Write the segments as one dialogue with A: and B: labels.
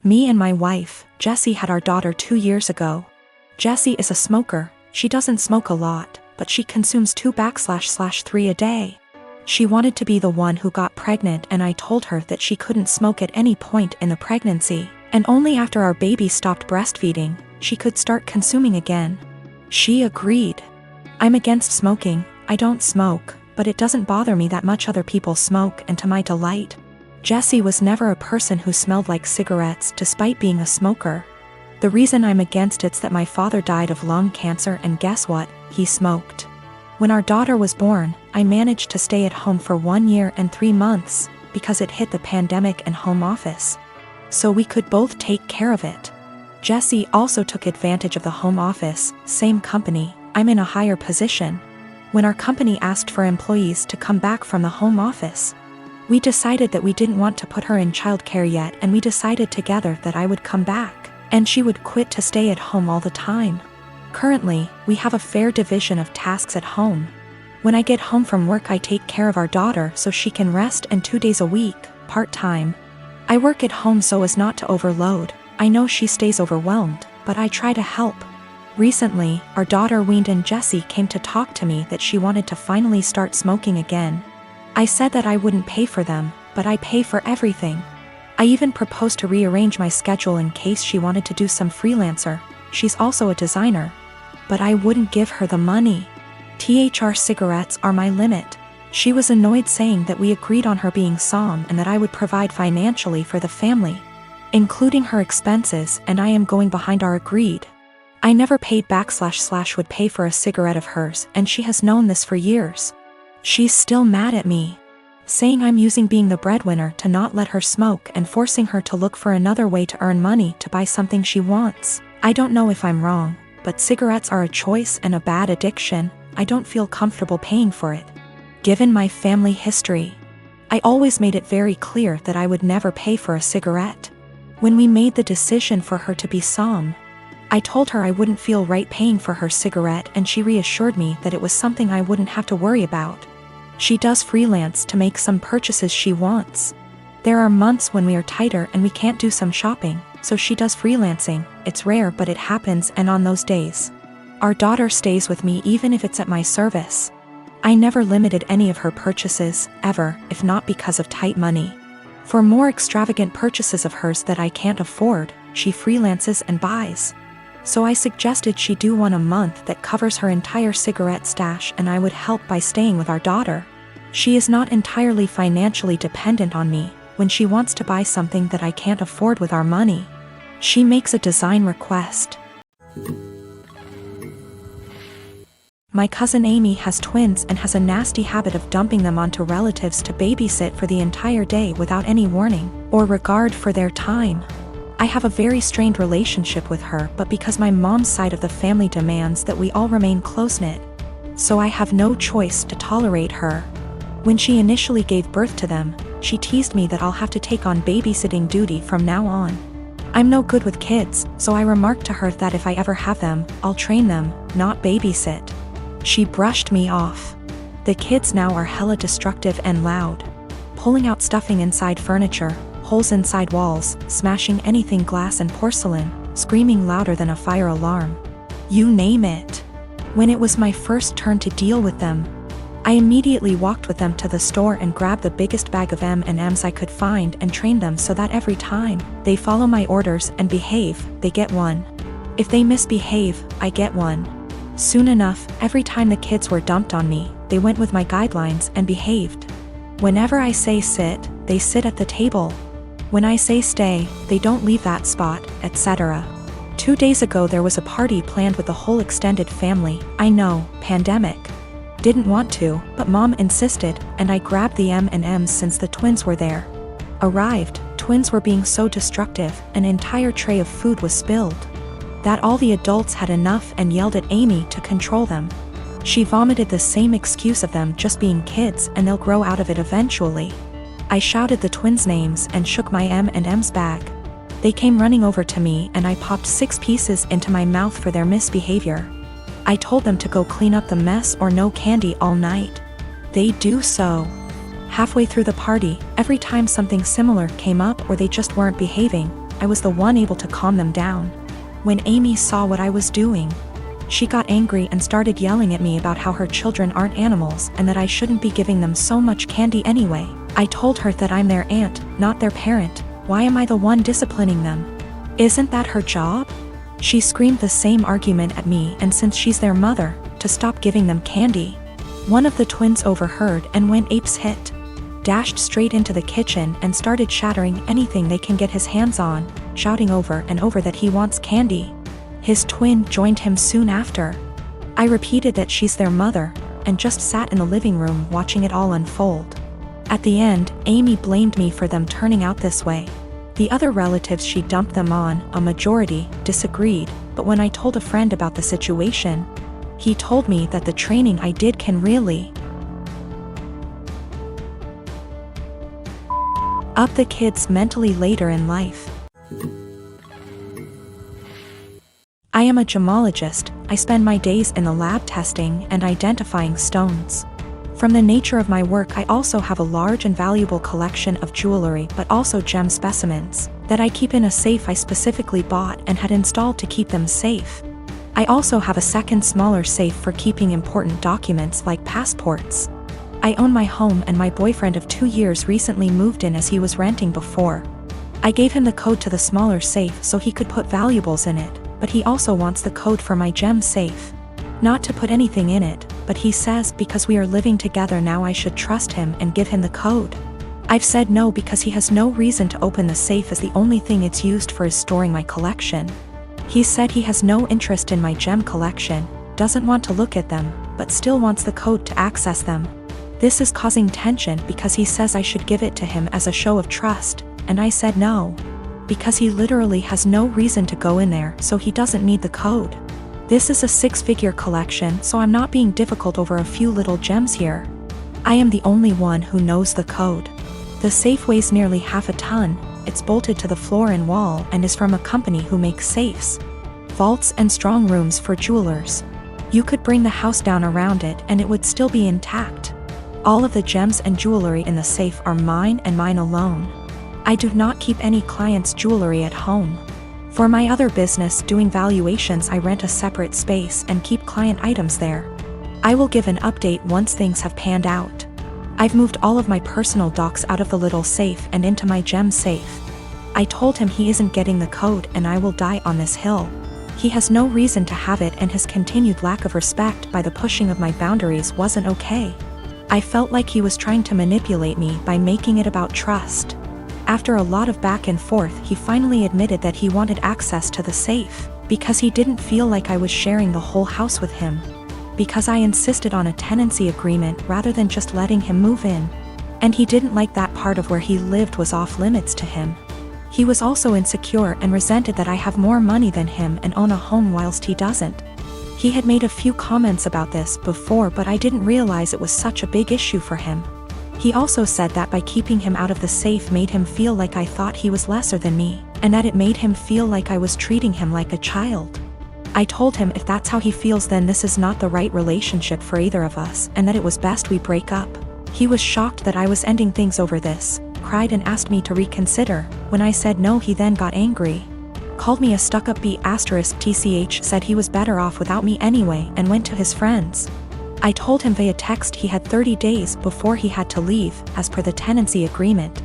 A: Me and my wife, Jessie, had our daughter 2 years ago. Jessie is a smoker. She doesn't smoke a lot, but she consumes 2/3 a day. She wanted to be the one who got pregnant, and I told her that she couldn't smoke at any point in the pregnancy, and only after our baby stopped breastfeeding, she could start consuming again. She agreed. I'm against smoking. I don't smoke, but it doesn't bother me that much other people smoke, and to my delight. Jessie was never a person who smelled like cigarettes despite being a smoker. The reason I'm against it's that my father died of lung cancer, and guess what? He smoked. When our daughter was born, I managed to stay at home for 1 year and 3 months because it hit the pandemic and home office. So we could both take care of it. Jessie also took advantage of the home office, same company, I'm in a higher position. When our company asked for employees to come back from the home office, we decided that we didn't want to put her in childcare yet, and we decided together that I would come back, and she would quit to stay at home all the time. Currently, we have a fair division of tasks at home. When I get home from work, I take care of our daughter so she can rest, and 2 days a week, part-time, I work at home so as not to overload. I know she stays overwhelmed, but I try to help. Recently, our daughter weaned, and Jessie came to talk to me that she wanted to finally start smoking again. I said that I wouldn't pay for them, but I pay for everything. I even proposed to rearrange my schedule in case she wanted to do some freelancer. She's also a designer. But I wouldn't give her the money. THR cigarettes are my limit. She was annoyed, saying that we agreed on her being SOM and that I would provide financially for the family, including her expenses, and I am going behind our agreed. I never paid back / would pay for a cigarette of hers, and she has known this for years. She's still mad at me, saying I'm using being the breadwinner to not let her smoke and forcing her to look for another way to earn money to buy something she wants. I don't know if I'm wrong, but cigarettes are a choice and a bad addiction. I don't feel comfortable paying for it. Given my family history, I always made it very clear that I would never pay for a cigarette. When we made the decision for her to be SOM, I told her I wouldn't feel right paying for her cigarette, and she reassured me that it was something I wouldn't have to worry about. She does freelance to make some purchases she wants. There are months when we are tighter and we can't do some shopping, so she does freelancing. It's rare, but it happens, and on those days, our daughter stays with me even if it's at my service. I never limited any of her purchases, ever, if not because of tight money. For more extravagant purchases of hers that I can't afford, she freelances and buys. So I suggested she do one a month that covers her entire cigarette stash, and I would help by staying with our daughter. She is not entirely financially dependent on me. When she wants to buy something that I can't afford with our money, she makes a design request. My cousin Amy has twins and has a nasty habit of dumping them onto relatives to babysit for the entire day without any warning or regard for their time. I have a very strained relationship with her, but because my mom's side of the family demands that we all remain close-knit, so I have no choice to tolerate her. When she initially gave birth to them, she teased me that I'll have to take on babysitting duty from now on. I'm no good with kids, so I remarked to her that if I ever have them, I'll train them, not babysit. She brushed me off. The kids now are hella destructive and loud, pulling out stuffing inside furniture, holes inside walls, smashing anything glass and porcelain, screaming louder than a fire alarm. You name it. When it was my first turn to deal with them, I immediately walked with them to the store and grabbed the biggest bag of M&Ms I could find and trained them so that every time they follow my orders and behave, they get one. If they misbehave, I get one. Soon enough, every time the kids were dumped on me, they went with my guidelines and behaved. Whenever I say sit, they sit at the table. When I say stay, they don't leave that spot, etc. 2 days ago there was a party planned with the whole extended family. I know, pandemic. Didn't want to, but mom insisted, and I grabbed the M&Ms since the twins were there. Arrived, twins were being so destructive, an entire tray of food was spilled. That all the adults had enough and yelled at Amy to control them. She vomited the same excuse of them just being kids and they'll grow out of it eventually. I shouted the twins' names and shook my M&Ms bag. They came running over to me and I popped 6 pieces into my mouth for their misbehavior. I told them to go clean up the mess or no candy all night. They do so. Halfway through the party, every time something similar came up or they just weren't behaving, I was the one able to calm them down. When Amy saw what I was doing, she got angry and started yelling at me about how her children aren't animals and that I shouldn't be giving them so much candy anyway. I told her that I'm their aunt, not their parent. Why am I the one disciplining them? Isn't that her job? She screamed the same argument at me, and since she's their mother, to stop giving them candy. One of the twins overheard and went apeshit. Dashed straight into the kitchen and started shattering anything they can get his hands on, shouting over and over that he wants candy. His twin joined him soon after. I repeated that she's their mother, and just sat in the living room watching it all unfold. At the end, Amy blamed me for them turning out this way. The other relatives she dumped them on, a majority, disagreed, but when I told a friend about the situation, he told me that the training I did can really up the kids mentally later in life. I am a gemologist. I spend my days in the lab testing and identifying stones. From the nature of my work, I also have a large and valuable collection of jewelry, but also gem specimens that I keep in a safe I specifically bought and had installed to keep them safe. I also have a second smaller safe for keeping important documents like passports. I own my home, and my boyfriend of 2 years recently moved in as he was renting before. I gave him the code to the smaller safe so he could put valuables in it, but he also wants the code for my gem safe. Not to put anything in it, but he says because we are living together now I should trust him and give him the code. I've said no because he has no reason to open the safe, as the only thing it's used for is storing my collection. He said he has no interest in my gem collection, doesn't want to look at them, but still wants the code to access them. This is causing tension because he says I should give it to him as a show of trust, and I said no. Because he literally has no reason to go in there, so he doesn't need the code. This is a 6-figure collection, so I'm not being difficult over a few little gems here. I am the only one who knows the code. The safe weighs nearly half a ton, it's bolted to the floor and wall, and is from a company who makes safes, vaults and strong rooms for jewelers. You could bring the house down around it and it would still be intact. All of the gems and jewelry in the safe are mine and mine alone. I do not keep any clients' jewelry at home. For my other business doing valuations, I rent a separate space and keep client items there. I will give an update once things have panned out. I've moved all of my personal docs out of the little safe and into my gem safe. I told him he isn't getting the code and I will die on this hill. He has no reason to have it, and his continued lack of respect by the pushing of my boundaries wasn't okay. I felt like he was trying to manipulate me by making it about trust. After a lot of back and forth, he finally admitted that he wanted access to the safe, because he didn't feel like I was sharing the whole house with him. Because I insisted on a tenancy agreement rather than just letting him move in. And he didn't like that part of where he lived was off limits to him. He was also insecure and resented that I have more money than him and own a home whilst he doesn't. He had made a few comments about this before, but I didn't realize it was such a big issue for him. He also said that by keeping him out of the safe made him feel like I thought he was lesser than me, and that it made him feel like I was treating him like a child. I told him if that's how he feels, then this is not the right relationship for either of us, and that it was best we break up. He was shocked that I was ending things over this, cried and asked me to reconsider. When I said no, he then got angry. Called me a stuck-up B*TCH, said he was better off without me anyway, and went to his friends. I told him via text he had 30 days before he had to leave, as per the tenancy agreement.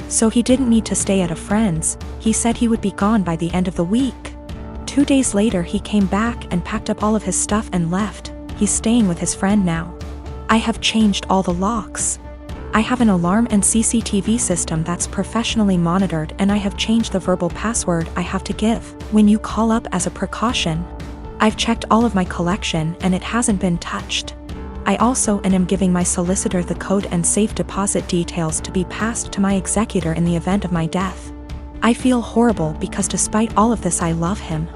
A: So he didn't need to stay at a friend's, he said he would be gone by the end of the week. 2 days later he came back and packed up all of his stuff and left. He's staying with his friend now. I have changed all the locks. I have an alarm and CCTV system that's professionally monitored, and I have changed the verbal password I have to give when you call up as a precaution. I've checked all of my collection and it hasn't been touched. I also am giving my solicitor the code and safe deposit details to be passed to my executor in the event of my death. I feel horrible because despite all of this I love him.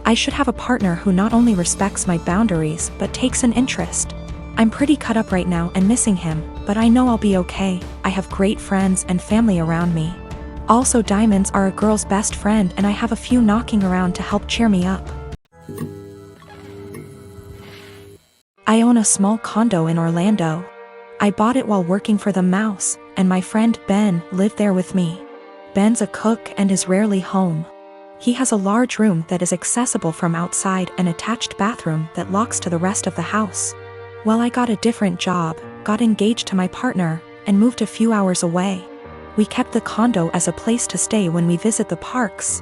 A: I should have a partner who not only respects my boundaries but takes an interest. I'm pretty cut up right now and missing him, but I know I'll be okay. I have great friends and family around me. Also, diamonds are a girl's best friend, and I have a few knocking around to help cheer me up. I own a small condo in Orlando. I bought it while working for the Mouse, and my friend Ben lived there with me. Ben's a cook and is rarely home. He has a large room that is accessible from outside and attached bathroom that locks to the rest of the house. Well, I got a different job, got engaged to my partner, and moved a few hours away. We kept the condo as a place to stay when we visit the parks.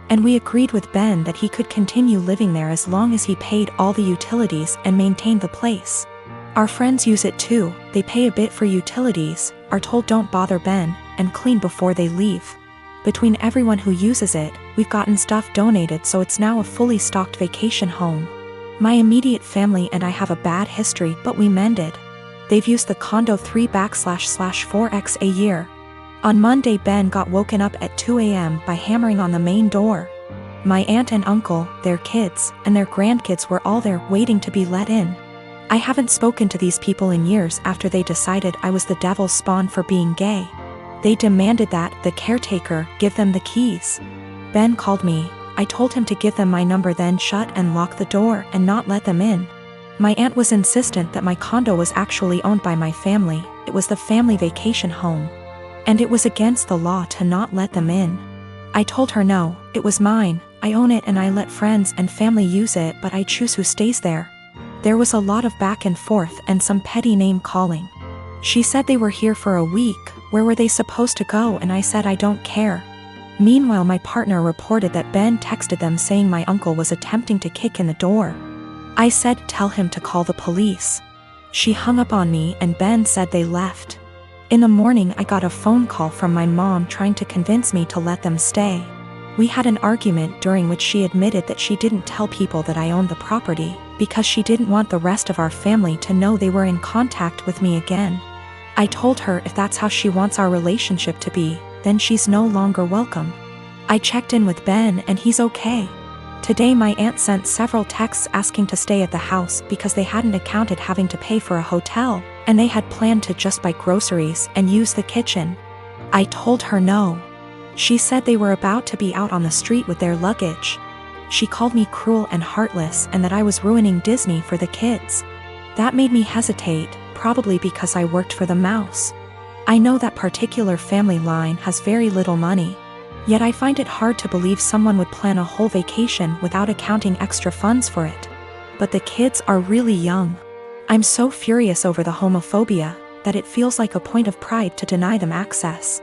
A: And we agreed with Ben that he could continue living there as long as he paid all the utilities and maintained the place. Our friends use it too, they pay a bit for utilities, are told don't bother Ben, and clean before they leave. Between everyone who uses it, we've gotten stuff donated so it's now a fully stocked vacation home. My immediate family and I have a bad history but we mended. They've used the condo 3//4x a year. On Monday Ben got woken up at 2 a.m. by hammering on the main door. My aunt and uncle, their kids, and their grandkids were all there waiting to be let in. I haven't spoken to these people in years after they decided I was the devil's spawn for being gay. They demanded that the caretaker give them the keys. Ben called me. I told him to give them my number, then shut and lock the door and not let them in. My aunt was insistent that my condo was actually owned by my family, it was the family vacation home. And it was against the law to not let them in. I told her no, it was mine, I own it and I let friends and family use it but I choose who stays there. There was a lot of back and forth and some petty name calling. She said they were here for a week, where were they supposed to go, and I said I don't care. Meanwhile my partner reported that Ben texted them saying my uncle was attempting to kick in the door. I said tell him to call the police. She hung up on me and Ben said they left. In the morning I got a phone call from my mom trying to convince me to let them stay. We had an argument during which she admitted that she didn't tell people that I owned the property, because she didn't want the rest of our family to know they were in contact with me again. I told her if that's how she wants our relationship to be, then she's no longer welcome. I checked in with Ben and he's okay. Today my aunt sent several texts asking to stay at the house because they hadn't accounted having to pay for a hotel, and they had planned to just buy groceries and use the kitchen. I told her no. She said they were about to be out on the street with their luggage. She called me cruel and heartless and that I was ruining Disney for the kids. That made me hesitate, probably because I worked for the mouse. I know that particular family line has very little money. Yet I find it hard to believe someone would plan a whole vacation without accounting extra funds for it. But the kids are really young. I'm so furious over the homophobia that it feels like a point of pride to deny them access.